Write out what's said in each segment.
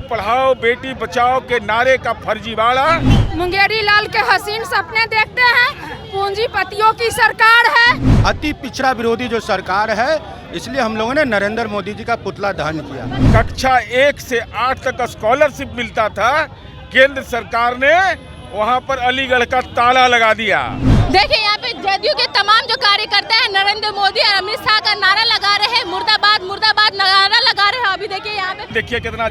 पढ़ाओ बेटी बचाओ के नारे का फर्जीवाड़ा। मुंगेरी लाल के हसीन सपने देखते हैं, पूंजीपतियों की सरकार है। अति पिछड़ा विरोधी जो सरकार है, इसलिए हम लोगों ने नरेंद्र मोदी जी का पुतला दहन किया। कक्षा 1 से 8 तक स्कॉलरशिप मिलता था, केंद्र सरकार ने वहां पर अलीगढ़ का ताला लगा दिया। देखिए यहाँ पे जदयू के तमाम जो कार्यकर्ता हैं नरेंद्र मोदी और अमित शाह का नारा लगा रहे हैं, मुर्दाबाद मुर्दाबाद नारा लगा रहे हैं। अभी देखिए यहाँ पे देखिए कितना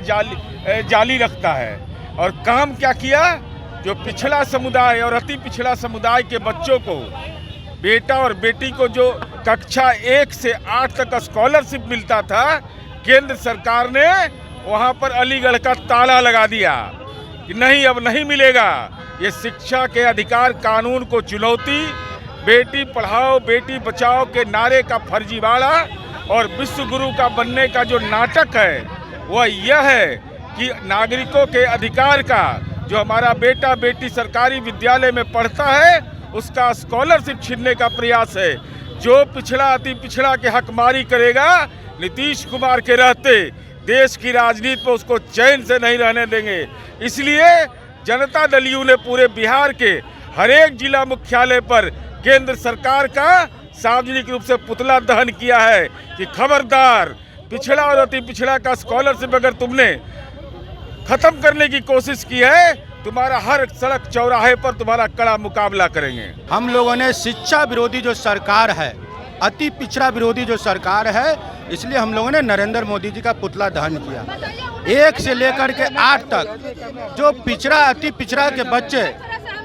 जाली रखता है। और काम क्या किया, जो पिछड़ा समुदाय और अति पिछड़ा समुदाय के बच्चों को, बेटा और बेटी को जो कक्षा 1 से 8 तक स्कॉलरशिप मिलता था, केंद्र सरकार ने वहां पर अलीगढ़ का ताला लगा दिया कि नहीं, अब नहीं मिलेगा। ये शिक्षा के अधिकार कानून को चुनौती, बेटी पढ़ाओ बेटी बचाओ के नारे का फर्जीवाड़ा और विश्व गुरु का बनने का जो नाटक है, वह यह है कि नागरिकों के अधिकार का, जो हमारा बेटा बेटी सरकारी विद्यालय में पढ़ता है, उसका स्कॉलरशिप छीनने का प्रयास है। जो पिछड़ा अति पिछड़ा के हकमारी करेगा, नीतीश कुमार के रहते देश की राजनीति पर उसको चैन से नहीं रहने देंगे। इसलिए जनता दल यू ने पूरे बिहार के हर एक जिला मुख्यालय पर केंद्र सरकार का सार्वजनिक रूप से पुतला दहन किया है कि खबरदार, पिछड़ा और अति पिछड़ा का स्कॉलरशिप अगर तुमने खत्म करने की कोशिश की है, तुम्हारा हर सड़क चौराहे पर तुम्हारा कड़ा मुकाबला करेंगे। हम लोगों ने शिक्षा विरोधी जो सरकार है, अति पिछड़ा विरोधी जो सरकार है, इसलिए हम लोगों ने नरेंद्र मोदी जी का पुतला दहन किया। 1 से लेकर के 8 तक जो पिछड़ा अति पिछड़ा के बच्चे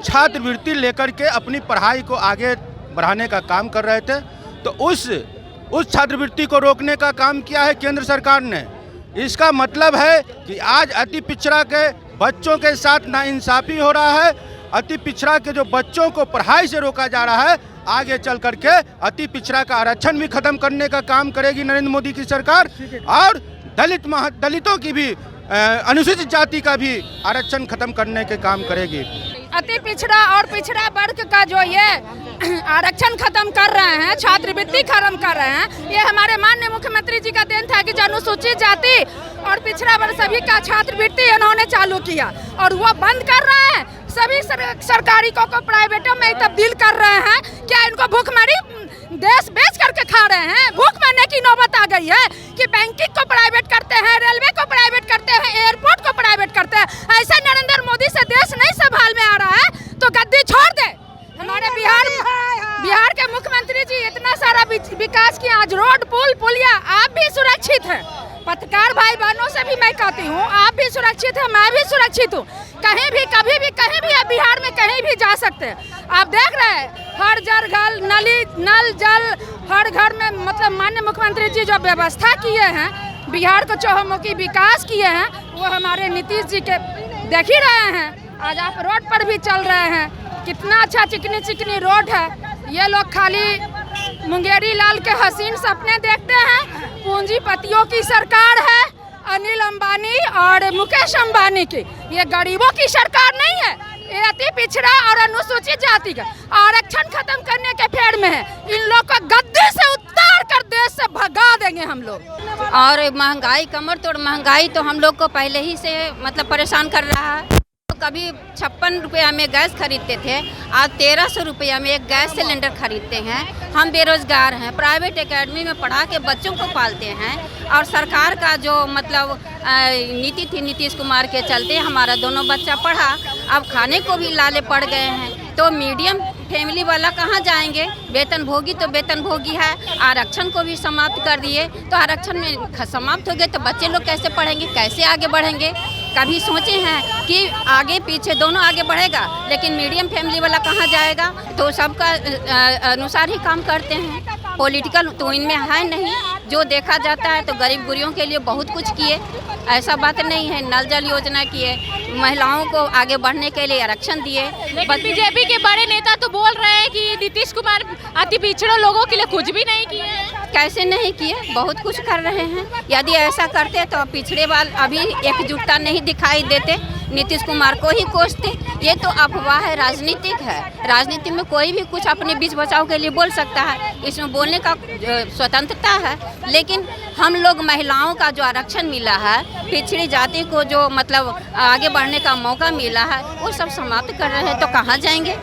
छात्रवृत्ति लेकर के अपनी पढ़ाई को आगे बढ़ाने का काम कर रहे थे, तो उस छात्रवृत्ति को रोकने का काम किया है केंद्र सरकार ने। इसका मतलब है कि आज अति पिछड़ा के बच्चों के साथ नाइंसाफी हो रहा है। अति पिछड़ा के जो बच्चों को पढ़ाई से रोका जा रहा है, आगे चल करके अति पिछड़ा का आरक्षण भी खत्म करने का काम करेगी नरेंद्र मोदी की सरकार, और दलितों की भी, अनुसूचित जाति का भी आरक्षण खत्म करने के काम करेगी। अति पिछड़ा और पिछड़ा वर्ग का जो ये आरक्षण खत्म कर रहे हैं, छात्रवृत्ति खत्म कर रहे हैं, ये हमारे माननीय मुख्यमंत्री जी का देन था कि जो अनुसूचित जाति और पिछड़ा वर्ग सभी का छात्रवृत्ति इन्होंने चालू किया, और वो बंद कर रहे हैं। सभी सरकारी को प्राइवेटों में तब्दील कर रहे हैं। क्या इनको भूखमरी देश बेच करके खा रहे हैं? भूख मरने की नौबत आ गई है कि बैंकिंग को प्राइवेट करते हैं, रेलवे को प्राइवेट करते हैं, एयरपोर्ट को प्राइवेट करते हैं। ऐसा नरेंद्र मोदी से देश नहीं संभाल में आ रहा है, तो गद्दी छोड़ दे। हमारे बिहार के मुख्यमंत्री जी इतना सारा विकास किया, आज रोड पुल पुलिया, आप भी सुरक्षित हैं। पत्रकार भाई बहनों से भी मैं कहती हूँ, आप भी सुरक्षित हैं, मैं भी सुरक्षित हूँ। कहीं भी कभी भी कहीं भी आप बिहार में कहीं भी जा सकते हैं। आप देख रहे हैं हर जगह नल जल हर घर में, मतलब माननीय मुख्यमंत्री जी जो व्यवस्था किए हैं, बिहार को चहुमुखी विकास किए हैं, वो हमारे नीतीश जी के देख ही रहे हैं। आज आप रोड पर भी चल रहे हैं, कितना अच्छा चिकनी चिकनी रोड है। ये लोग खाली मुंगेरी लाल के हसीन सपने देखते हैं। पूंजीपतियों की सरकार है, अनिल अंबानी और मुकेश अंबानी की। ये गरीबों की सरकार नहीं है। ये अति पिछड़ा और अनुसूचित जाति का आरक्षण खत्म करने के फेर में है। इन लोग को गद्दी से उतार कर देश से भगा देंगे हम लोग। और महंगाई, कमर तोड़ महंगाई तो हम लोग को पहले ही से मतलब परेशान कर रहा है। कभी 56 रुपया में गैस खरीदते थे, आज 1300 रुपया में एक गैस सिलेंडर खरीदते हैं। हम बेरोजगार हैं, प्राइवेट एकेडमी में पढ़ा के बच्चों को पालते हैं, और सरकार का जो मतलब नीति थी नीतीश कुमार के चलते हमारा दोनों बच्चा पढ़ा, अब खाने को भी लाले पड़ गए हैं। तो मीडियम फैमिली वाला कहाँ जाएंगे? वेतन भोगी तो वेतन भोगी है। आरक्षण को भी समाप्त कर दिए, तो आरक्षण में समाप्त हो गए तो बच्चे लोग कैसे पढ़ेंगे, कैसे आगे बढ़ेंगे? कभी सोचे हैं कि आगे पीछे दोनों आगे बढ़ेगा, लेकिन मीडियम फैमिली वाला कहाँ जाएगा? तो सबका अनुसार ही काम करते हैं। पॉलिटिकल तो इनमें है नहीं। जो देखा जाता है तो गरीब गुरियों के लिए बहुत कुछ किए, ऐसा बात नहीं है। नल जल योजना किए, महिलाओं को आगे बढ़ने के लिए आरक्षण दिए। बीजेपी के बड़े नेता तो बोल रहे हैं कि नीतीश कुमार अति पिछड़े लोगों के लिए कुछ भी नहीं किए। कैसे नहीं किए? बहुत कुछ कर रहे हैं। यदि ऐसा करते तो पिछड़े वाले अभी एकजुटता नहीं दिखाई देते। नीतीश कुमार को ही कोसते। ये तो अफवाह है, राजनीतिक है। राजनीति में कोई भी कुछ अपने बीच बचाव के लिए बोल सकता है, इसमें बोलने का स्वतंत्रता है। लेकिन हम लोग महिलाओं का जो आरक्षण मिला है, पिछड़ी जाति को जो मतलब आगे बढ़ने का मौका मिला है, वो सब समाप्त कर रहे हैं, तो कहाँ जाएंगे।